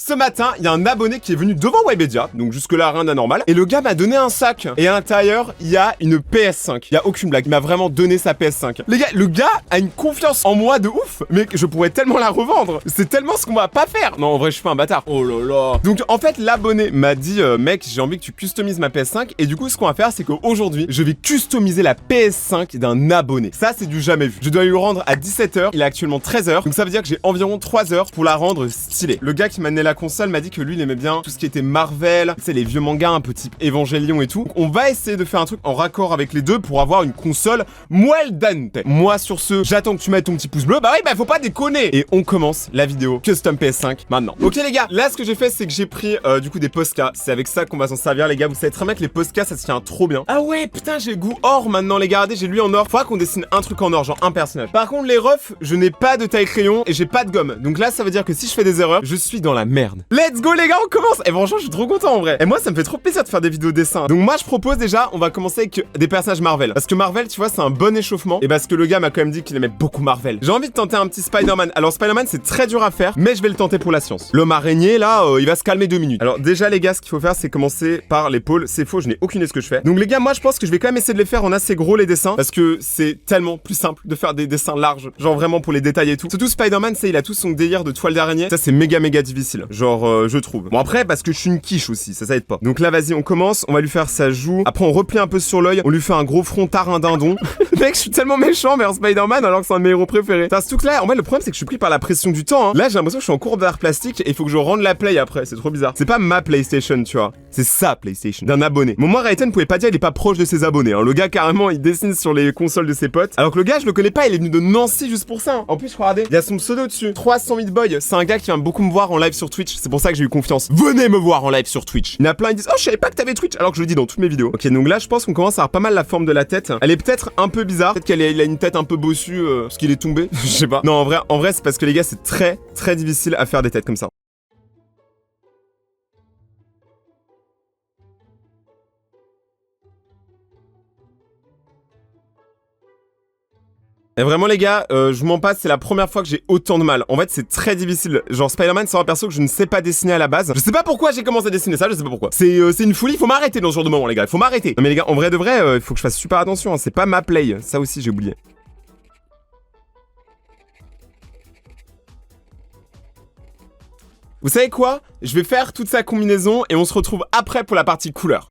Ce matin, il y a un abonné qui est venu devant Webedia, donc jusque-là rien d'anormal, et le gars m'a donné un sac. Et à l'intérieur, il y a une PS5. Il y a aucune blague, il m'a vraiment donné sa PS5. Les gars, le gars a une confiance en moi de ouf, mais je pourrais tellement la revendre. C'est tellement ce qu'on va pas faire. Non, en vrai, je suis pas un bâtard. Oh là là. Donc en fait, l'abonné m'a dit, mec, j'ai envie que tu customises ma PS5, et du coup, ce qu'on va faire, c'est qu'aujourd'hui, je vais customiser la PS5 d'un abonné. Ça, c'est du jamais vu. Je dois lui rendre à 17h, il est actuellement 13h, donc ça veut dire que j'ai environ 3 heures pour la rendre stylée. Le gars qui m'a donné la console m'a dit que lui il aimait bien tout ce qui était Marvel, tu sais, les vieux mangas un peu type Evangelion et tout. Donc, on va essayer de faire un truc en raccord avec les deux pour avoir une console well done. Moi sur ce, j'attends que tu mettes ton petit pouce bleu. Bah oui, bah faut pas déconner. Et on commence la vidéo custom PS5 maintenant. Ok les gars, là ce que j'ai fait c'est que j'ai pris du coup des Posca. C'est avec ça qu'on va s'en servir les gars. Vous savez très bien que les Posca ça se tient trop bien. Ah ouais putain, j'ai le goût or maintenant les gars. Regardez, j'ai lui en or. Faudra qu'on dessine un truc en or, genre un personnage. Par contre les refs, je n'ai pas de taille crayon et j'ai pas de gomme. Donc là ça veut dire que si je fais des erreurs, je suis dans la merde. Let's go les gars, on commence. Et franchement, je suis trop content en vrai. Et moi, ça me fait trop plaisir de faire des vidéos dessins. Donc moi, je propose déjà, on va commencer avec des personnages Marvel. Parce que Marvel, tu vois, c'est un bon échauffement. Et parce que le gars m'a quand même dit qu'il aimait beaucoup Marvel. J'ai envie de tenter un petit Spider-Man. Alors Spider-Man, c'est très dur à faire, mais je vais le tenter pour la science. L'homme araignée, là, il va se calmer 2 minutes. Alors déjà les gars, ce qu'il faut faire, c'est commencer par l'épaule. C'est faux, je n'ai aucune idée de ce que je fais. Donc les gars, moi, je pense que je vais quand même essayer de les faire en assez gros les dessins. Parce que c'est tellement plus simple de faire des dessins larges. Genre vraiment pour les détails et tout. Surtout Spider-Man, il a tout son délire de toile d'araignée. Ça, c'est méga difficile. Genre, je trouve. Bon après, parce que je suis une quiche aussi, ça aide pas. Donc là, vas-y, on commence. On va lui faire sa joue. Après, on replie un peu sur l'œil. On lui fait un gros front tarindindon. Mec, je suis tellement méchant vers Spider-Man alors que c'est un de mes héros préférés. C'est tout là. En fait, le problème, c'est que je suis pris par la pression du temps. Hein. Là, j'ai l'impression que je suis en cours d'art plastique et il faut que je rende la play après. C'est trop bizarre. C'est pas ma PlayStation, tu vois. C'est sa PlayStation. D'un abonné. Bon, moi, Raiten ne pouvait pas dire il est pas proche de ses abonnés. Hein. Le gars, carrément, il dessine sur les consoles de ses potes. Alors que le gars, je le connais pas. Il est venu de Nancy juste pour ça. Hein. En plus, regardez, il y a son pseudo dessus. 300 000 boy. C'est un gars qui vient beaucoup me voir en live sur Twitch. C'est pour ça que j'ai eu confiance. Venez me voir en live sur Twitch. Il y en a plein, ils disent oh, je savais pas que t'avais Twitch, alors que je le dis dans toutes mes vidéos. Ok, donc là, je pense qu'on commence à avoir pas mal la forme de la tête. Elle est peut-être un peu bizarre. Peut-être qu'il a une tête un peu bossue parce qu'il est tombé. Je sais pas. Non, en vrai, c'est parce que les gars, c'est très difficile à faire des têtes comme ça. Et vraiment les gars, je m'en passe, c'est la première fois que j'ai autant de mal. En fait, c'est très difficile. Genre Spider-Man, c'est un perso que je ne sais pas dessiner à la base. Je sais pas pourquoi j'ai commencé à dessiner ça, je sais pas pourquoi. C'est une folie, faut m'arrêter dans ce genre de moment les gars, faut m'arrêter. Non mais les gars, en vrai de vrai, il faut que je fasse super attention, hein. C'est pas ma play. Ça aussi, j'ai oublié. Vous savez quoi? Je vais faire toute sa combinaison et on se retrouve après pour la partie couleur.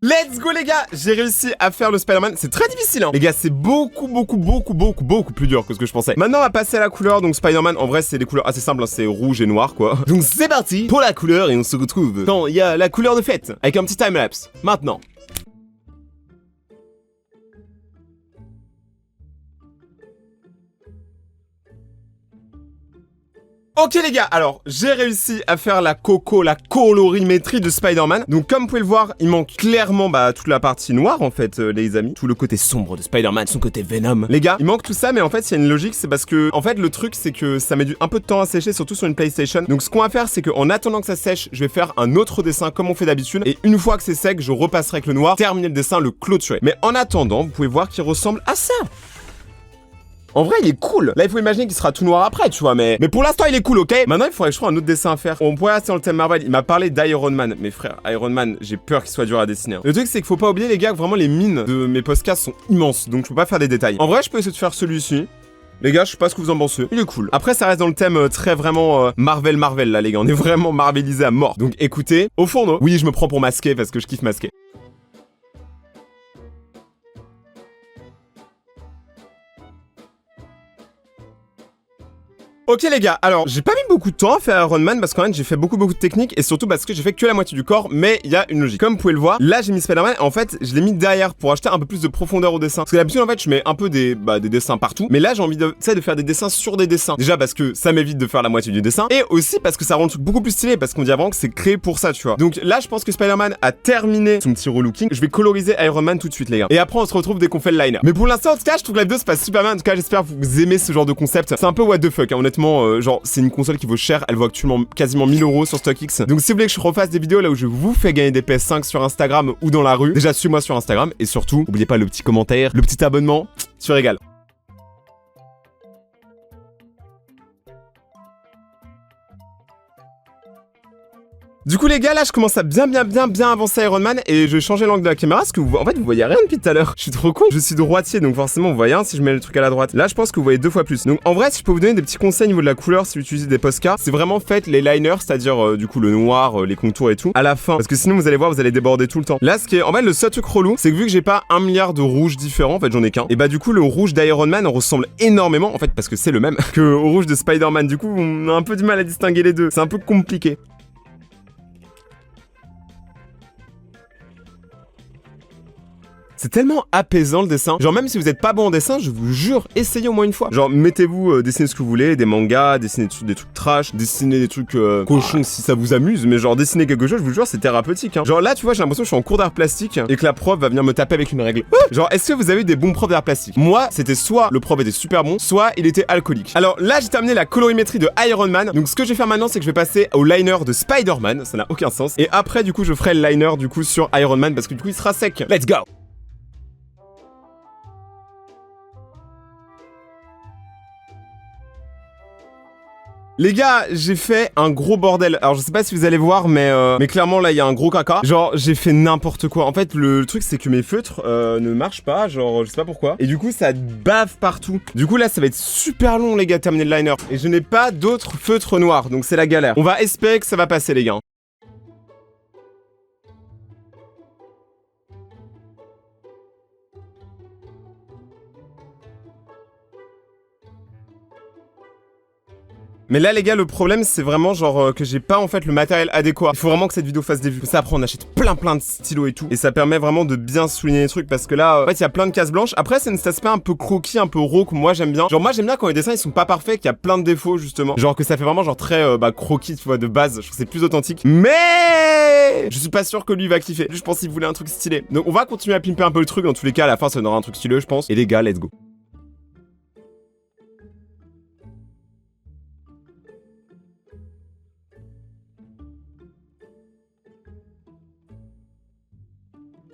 Let's go les gars, j'ai réussi à faire le Spider-Man. C'est très difficile hein. Les gars, c'est beaucoup plus dur que ce que je pensais. Maintenant on va passer à la couleur. Donc Spider-Man, en vrai c'est des couleurs assez simples hein. C'est rouge et noir quoi. Donc c'est parti pour la couleur et on se retrouve quand il y a la couleur de fête avec un petit timelapse. Maintenant. Ok les gars, alors j'ai réussi à faire la colorimétrie de Spider-Man. Donc comme vous pouvez le voir, il manque clairement toute la partie noire en fait les amis. Tout le côté sombre de Spider-Man, son côté Venom. Les gars, il manque tout ça mais en fait il y a une logique, c'est parce que en fait le truc c'est que ça met un peu de temps à sécher, surtout sur une PlayStation. Donc ce qu'on va faire c'est qu'en attendant que ça sèche, je vais faire un autre dessin comme on fait d'habitude. Et une fois que c'est sec, je repasserai avec le noir, terminer le dessin, le clôturer. Mais en attendant, vous pouvez voir qu'il ressemble à ça. En vrai, il est cool. Là, il faut imaginer qu'il sera tout noir après, tu vois, mais pour l'instant, il est cool, ok? Maintenant, il faudrait que je trouve un autre dessin à faire. On pourrait rester dans le thème Marvel. Il m'a parlé d'Iron Man. Mais frère, Iron Man, j'ai peur qu'il soit dur à dessiner. Hein. Le truc, c'est qu'il faut pas oublier, les gars, que vraiment, les mines de mes podcasts sont immenses. Donc, je peux pas faire des détails. En vrai, je peux essayer de faire celui-ci. Les gars, je sais pas ce que vous en pensez. Il est cool. Après, ça reste dans le thème très vraiment Marvel, là, les gars. On est vraiment marvelisé à mort. Donc, écoutez, au fourneau. Oui, je me prends pour masquer parce que je kiffe masquer. Ok les gars, alors j'ai pas mis beaucoup de temps à faire Iron Man parce qu'en fait j'ai fait beaucoup de techniques et surtout parce que j'ai fait que la moitié du corps, mais il y a une logique. Comme vous pouvez le voir, là j'ai mis Spider-Man, en fait je l'ai mis derrière pour acheter un peu plus de profondeur au dessin. Parce que d'habitude en fait je mets un peu des dessins partout, mais là j'ai envie de faire des dessins sur des dessins. Déjà parce que ça m'évite de faire la moitié du dessin et aussi parce que ça rend le truc beaucoup plus stylé parce qu'on dirait vraiment que c'est créé pour ça, tu vois. Donc là je pense que Spider-Man a terminé son petit relooking. Je vais coloriser Iron Man tout de suite les gars. Et après on se retrouve dès qu'on fait le liner. Mais pour l'instant en tout cas je trouve que la vidéo se passe super bien. En tout cas j'espère que vous aimez ce genre de concept. C'est un peu what the fuck hein, honnêtement, genre c'est une console qui vaut cher, elle vaut actuellement quasiment 1000 € sur StockX. Donc si vous voulez que je refasse des vidéos là où je vous fais gagner des PS5 sur Instagram ou dans la rue, déjà suivez-moi sur Instagram et surtout, n'oubliez pas le petit commentaire, le petit abonnement, tu régales. Du coup les gars, là je commence à bien avancer Iron Man et je vais changer l'angle de la caméra parce que en fait vous voyez rien depuis tout à l'heure. Je suis trop con. Je suis droitier donc forcément vous voyez rien si je mets le truc à la droite. Là je pense que vous voyez 2 fois plus. Donc en vrai si je peux vous donner des petits conseils au niveau de la couleur si vous utilisez des Posca, c'est vraiment faites les liners, c'est-à-dire du coup le noir, les contours et tout à la fin parce que sinon vous allez voir vous allez déborder tout le temps. Là ce qui est en fait le seul truc relou, c'est que vu que j'ai pas 1 milliard de rouges différents, en fait j'en ai qu'un. Et bah du coup le rouge d'Iron Man ressemble énormément en fait parce que c'est le même que au rouge de Spider-Man. Du coup on a un peu du mal à distinguer les deux. C'est un peu compliqué. C'est tellement apaisant le dessin. Genre même si vous êtes pas bon en dessin, je vous jure, essayez au moins une fois. Genre mettez-vous, dessinez ce que vous voulez, des mangas, dessinez des trucs trash, dessinez des trucs cochons si ça vous amuse, mais genre dessiner quelque chose, je vous jure, c'est thérapeutique. Hein. Genre là, tu vois, j'ai l'impression que je suis en cours d'art plastique et que la prof va venir me taper avec une règle. Genre, est-ce que vous avez eu des bons profs d'art plastique? Moi, c'était soit le prof était super bon, soit il était alcoolique. Alors là, j'ai terminé la colorimétrie de Iron Man. Donc ce que je vais faire maintenant, c'est que je vais passer au liner de Spider-Man. Ça n'a aucun sens. Et après, du coup, je ferai le liner du coup sur Iron Man parce que du coup, il sera sec. Let's go! Les gars, j'ai fait un gros bordel. Alors je sais pas si vous allez voir, mais clairement là il y a un gros caca. Genre j'ai fait n'importe quoi. En fait le truc c'est que mes feutres ne marchent pas, genre je sais pas pourquoi. Et du coup ça bave partout. Du coup là ça va être super long les gars de terminer le liner. Et je n'ai pas d'autres feutres noirs, donc c'est la galère. On va espérer que ça va passer les gars. Mais là les gars le problème c'est vraiment genre que j'ai pas en fait le matériel adéquat. Il faut vraiment que cette vidéo fasse des vues. Ça après on achète plein de stylos et tout. Et ça permet vraiment de bien souligner les trucs parce que là en fait il y a plein de cases blanches. Après c'est cet aspect un peu croquis, un peu raw que moi j'aime bien. Genre moi j'aime bien quand les dessins ils sont pas parfaits, qu'il y a plein de défauts justement. Genre que ça fait vraiment genre très croquis tu vois de base. Je trouve que c'est plus authentique. Mais je suis pas sûr que lui va kiffer. Je pense qu'il voulait un truc stylé. Donc on va continuer à pimper un peu le truc. Dans tous les cas à la fin ça donnera un truc styleux je pense. Et les gars let's go.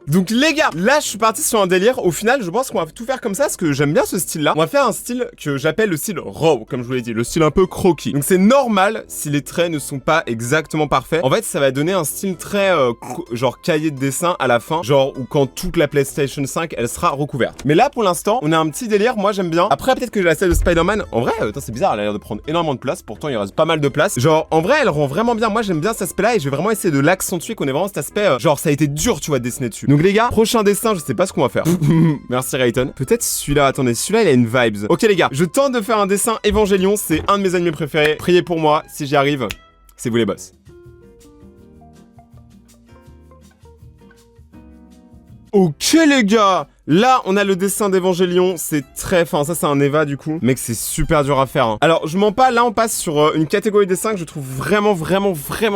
Donc les gars, là je suis parti sur un délire. Au final je pense qu'on va tout faire comme ça parce que j'aime bien ce style là. On va faire un style que j'appelle le style raw, comme je vous l'ai dit, le style un peu croquis. Donc c'est normal si les traits ne sont pas exactement parfaits. En fait ça va donner un style très genre cahier de dessin à la fin. Genre où quand toute la PlayStation 5 elle sera recouverte. Mais là pour l'instant on a un petit délire, moi j'aime bien. Après peut-être que j'ai la style de Spider-Man. En vrai c'est bizarre, elle a l'air de prendre énormément de place. Pourtant il reste pas mal de place. Genre en vrai elle rend vraiment bien. Moi j'aime bien cet aspect là et je vais vraiment essayer de l'accentuer, qu'on ait vraiment cet aspect genre ça a été dur tu vois de dessiner dessus. Donc les gars, prochain dessin, je sais pas ce qu'on va faire. Merci Rayton. Peut-être celui-là, attendez, celui-là il a une vibes. Ok les gars, je tente de faire un dessin Évangélion, c'est un de mes animés préférés. Priez pour moi, si j'y arrive, c'est vous les boss. Ok les gars, là on a le dessin d'Évangélion, c'est très fin, ça c'est un Eva du coup. Mec c'est super dur à faire hein. Alors je mens pas, là on passe sur une catégorie dessin que je trouve vraiment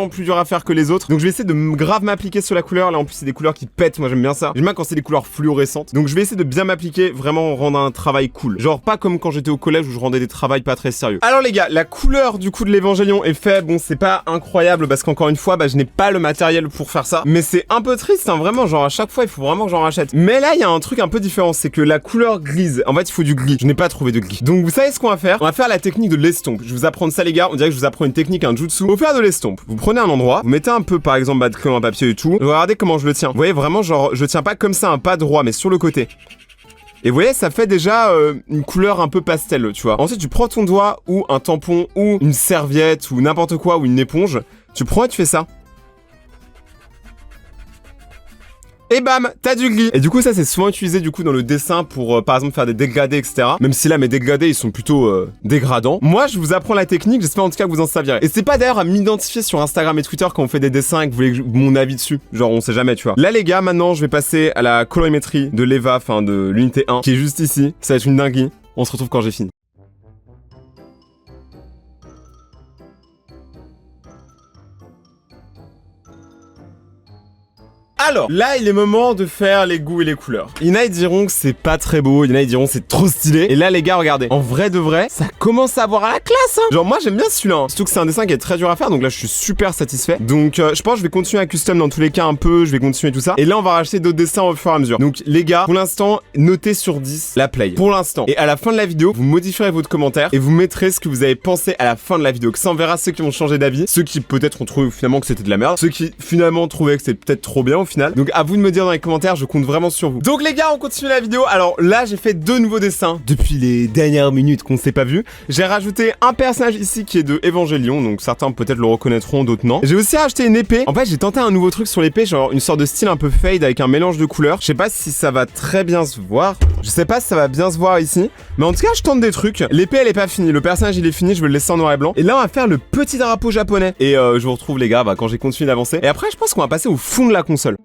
plus dur à faire que les autres. Donc je vais essayer de grave m'appliquer sur la couleur, là en plus c'est des couleurs qui pètent, moi j'aime bien ça. J'aime bien quand c'est des couleurs fluorescentes. Donc je vais essayer de bien m'appliquer, vraiment rendre un travail cool. Genre pas comme quand j'étais au collège où je rendais des travails pas très sérieux. Alors les gars, la couleur du coup de l'Évangélion est faite, bon c'est pas incroyable parce qu'encore une fois, je n'ai pas le matériel pour faire ça. Mais c'est un peu triste hein, vraiment, genre à chaque fois il faut vraiment que j'en rachète. Mais là il y a un truc un peu différent, c'est que la couleur grise, en fait il faut du gris. Je n'ai pas trouvé de gris. Donc vous savez ce qu'on va faire? On va faire la technique de l'estompe. Je vais vous apprendre ça les gars, on dirait que je vous apprends une technique, un jutsu. Pour faire de l'estompe, vous prenez un endroit, vous mettez un peu par exemple de crayon à papier et tout. Regardez comment je le tiens. Vous voyez vraiment genre je tiens pas comme ça un pas droit mais sur le côté. Et vous voyez, ça fait déjà une couleur un peu pastel, tu vois. Ensuite, tu prends ton doigt ou un tampon ou une serviette ou n'importe quoi ou une éponge. Tu prends et tu fais ça. Et bam, t'as du gris. Et du coup ça c'est souvent utilisé du coup dans le dessin pour par exemple faire des dégradés etc. Même si là mes dégradés ils sont plutôt dégradants. Moi je vous apprends la technique, j'espère en tout cas que vous en servirez. Et c'est pas d'ailleurs à m'identifier sur Instagram et Twitter quand on fait des dessins et que vous voulez mon avis dessus. Genre on sait jamais tu vois. Là les gars maintenant je vais passer à la colorimétrie de l'EVA, enfin de l'unité 1 qui est juste ici. Ça va être une dinguerie. On se retrouve quand j'ai fini. Alors, là, il est moment de faire les goûts et les couleurs. Il y en a, ils diront que c'est pas très beau, il y en a, ils diront que c'est trop stylé. Et là, les gars, regardez. En vrai de vrai, ça commence à avoir à la classe, hein. Genre, moi, j'aime bien celui-là, hein. Surtout que c'est un dessin qui est très dur à faire, donc là, je suis super satisfait. Donc, je pense que je vais continuer à custom dans tous les cas un peu, je vais continuer tout ça. Et là, on va racheter d'autres dessins au fur et à mesure. Donc, les gars, pour l'instant, notez sur 10 la play. Pour l'instant. Et à la fin de la vidéo, vous modifierez votre commentaire et vous mettrez ce que vous avez pensé à la fin de la vidéo. Que ça, on verra ceux qui vont changer d'avis, ceux qui peut-être ont trouvé finalement que c'était de la merde, ceux qui finalement trouvaient que c'était peut-être trop bien au final. Donc, à vous de me dire dans les commentaires, je compte vraiment sur vous. Donc, les gars, on continue la vidéo. Alors là, j'ai fait 2 nouveaux dessins depuis les dernières minutes qu'on s'est pas vu. J'ai rajouté un personnage ici qui est de Evangelion, donc certains peut-être le reconnaîtront, d'autres non. J'ai aussi rajouté une épée. En fait, j'ai tenté un nouveau truc sur l'épée, genre une sorte de style un peu fade avec un mélange de couleurs. Je sais pas si ça va très bien se voir. Je sais pas si ça va bien se voir ici, mais en tout cas, je tente des trucs. L'épée, elle est pas finie. Le personnage, il est fini. Je vais le laisser en noir et blanc. Et là, on va faire le petit drapeau japonais. Et je vous retrouve, les gars, quand j'ai continué d'avancer. Et après, je pense qu'on va passer au fond de la console.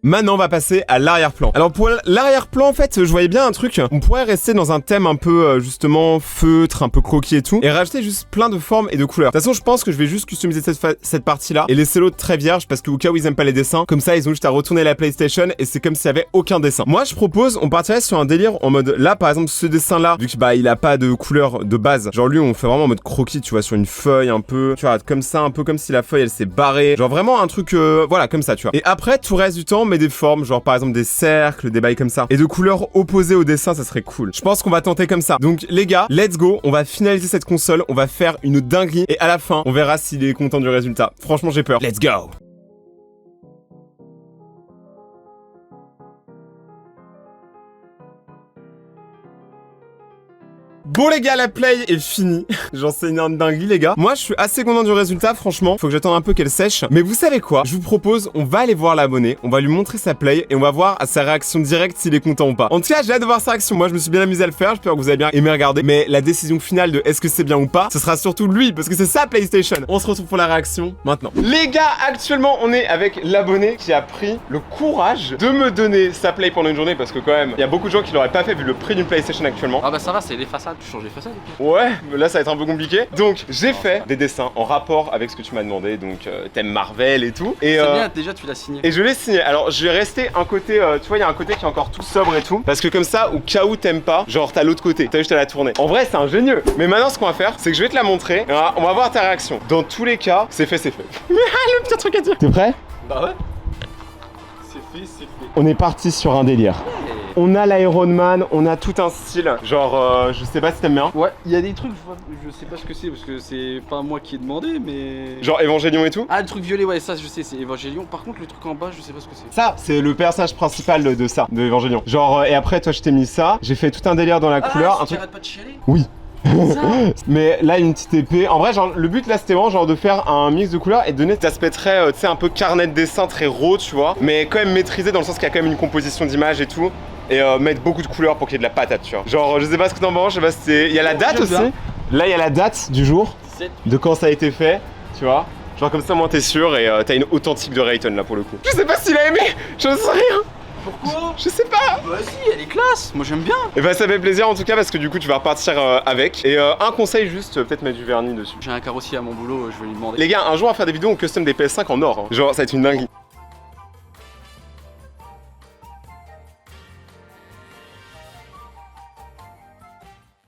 Maintenant, on va passer à l'arrière-plan. Alors pour l'arrière-plan, en fait, je voyais bien un truc. On pourrait rester dans un thème un peu, justement, feutre, un peu croquis et tout. Et rajouter juste plein de formes et de couleurs. De toute façon, je pense que je vais juste customiser cette partie-là. Et laisser l'autre très vierge, parce qu'au cas où ils aiment pas les dessins, comme ça, ils ont juste à retourner la PlayStation et c'est comme s'il y avait aucun dessin. Moi, je propose, on partirait sur un délire en mode, là, par exemple, ce dessin-là, vu que, il a pas de couleur de base. Genre, lui, on fait vraiment en mode croquis, tu vois, sur une feuille un peu, tu vois, comme ça, un peu comme si la feuille, elle s'est barrée. Genre, vraiment un truc, voilà, comme ça, tu vois. Et après, tout reste du temps, mais des formes, genre par exemple des cercles, des bails comme ça, et de couleurs opposées au dessin, ça serait cool. Je pense qu'on va tenter comme ça. Donc les gars, let's go, on va finaliser cette console, on va faire une dinguerie, et à la fin, on verra s'il est content du résultat. Franchement, j'ai peur. Let's go! Bon les gars, la play est finie. J'en sais une dinguerie les gars. Moi je suis assez content du résultat franchement. Faut que j'attende un peu qu'elle sèche. Mais vous savez quoi? Je vous propose, on va aller voir l'abonné. On va lui montrer sa play et on va voir à sa réaction directe s'il est content ou pas. En tout cas j'ai hâte de voir sa réaction. Moi je me suis bien amusé à le faire. J'espère que vous avez bien aimé regarder. Mais la décision finale de est-ce que c'est bien ou pas, ce sera surtout lui parce que c'est sa PlayStation. On se retrouve pour la réaction maintenant. Les gars, actuellement on est avec l'abonné qui a pris le courage de me donner sa play pendant une journée parce que quand même il y a beaucoup de gens qui l'auraient pas fait vu le prix d'une PlayStation actuellement. Ah bah ça va, c'est les façades. Tu changes les façades. Ouais, mais là ça va être un peu compliqué. Donc j'ai fait des dessins en rapport avec ce que tu m'as demandé, donc thème Marvel et tout. Et c'est bien, déjà tu l'as signé. Et je l'ai signé. Alors je vais rester un côté, tu vois, il y a un côté qui est encore tout sobre et tout. Parce que comme ça, au cas où t'aimes pas, genre t'as l'autre côté, t'as juste à la tourner. En vrai c'est ingénieux. Mais maintenant ce qu'on va faire, c'est que je vais te la montrer. Et on va voir ta réaction. Dans tous les cas, c'est fait, c'est fait. Mais le petit truc à dire. T'es prêt? Bah ouais. C'est fait, c'est fait. On est parti sur un délire. Ouais. On a l'Iron Man, on a tout un style. Genre, je sais pas si t'aimes bien. Ouais, il y a des trucs, je sais pas ce que c'est parce que c'est pas moi qui ai demandé, mais. Genre Evangelion et tout. Ah, le truc violet, ouais, ça je sais, c'est Evangelion. Par contre, le truc en bas, je sais pas ce que c'est. Ça, c'est le personnage principal de ça, de Evangelion. Genre, et après, toi, je t'ai mis ça. J'ai fait tout un délire dans la couleur. Un truc. Arrête pas de chialer. Oui. Mais là une petite épée. En vrai genre le but là c'était vraiment genre de faire un mix de couleurs et de donner cet aspect très tu sais un peu carnet de dessin très raw tu vois. Mais quand même maîtrisé dans le sens qu'il y a quand même une composition d'image et tout. Et mettre beaucoup de couleurs pour qu'il y ait de la patate tu vois. Genre je sais pas ce que t'en penses, je sais pas si c'est. Il y a la date aussi. Là il y a la date du jour. De quand ça a été fait, tu vois. Genre comme ça moi t'es sûr et t'as une authentique de Rayton là pour le coup. Je sais pas s'il a aimé, j'en sais rien. Pourquoi? Je sais pas. Vas-y, elle est classe. Moi j'aime bien. Et bah ça fait plaisir en tout cas parce que du coup tu vas repartir avec. Et un conseil juste, peut-être mettre du vernis dessus. J'ai un carrossier à mon boulot, je vais lui demander. Les gars, un jour on va faire des vidéos où on custom des PS5 en or. Hein. Genre ça va être une dinguerie.